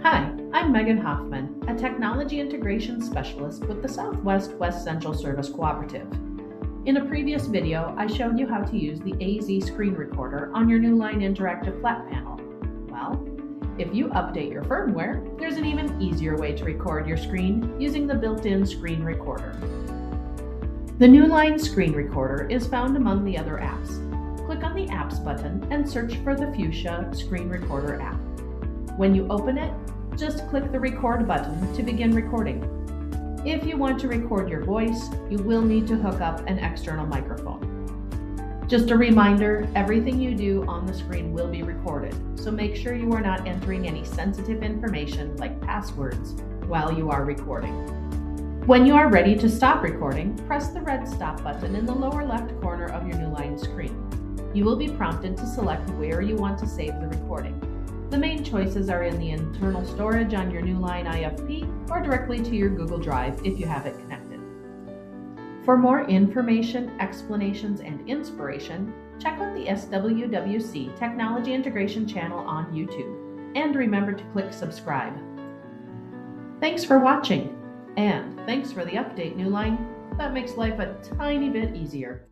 Hi, I'm Megan Hoffman, a technology integration specialist with the Southwest West Central Service Cooperative. In a previous video, I showed you how to use the AZ Screen Recorder on your Newline Interactive Flat Panel. Well, if you update your firmware, there's an even easier way to record your screen using the built-in screen recorder. The Newline Screen Recorder is found among the other apps. Click on the Apps button and search for the Fuchsia Screen Recorder app. When you open it, just click the Record button to begin recording. If you want to record your voice, you will need to hook up an external microphone. Just a reminder, everything you do on the screen will be recorded, so make sure you are not entering any sensitive information like passwords while you are recording. When you are ready to stop recording, press the red stop button in the lower left corner of your Newline screen. You will be prompted to select where you want to save the recording. The main choices are in the internal storage on your Newline IFP or directly to your Google Drive if you have it connected. For more information, explanations, and inspiration, check out the SWWC Technology Integration channel on YouTube, and remember to click subscribe. Thanks for watching, and thanks for the update, Newline. That makes life a tiny bit easier.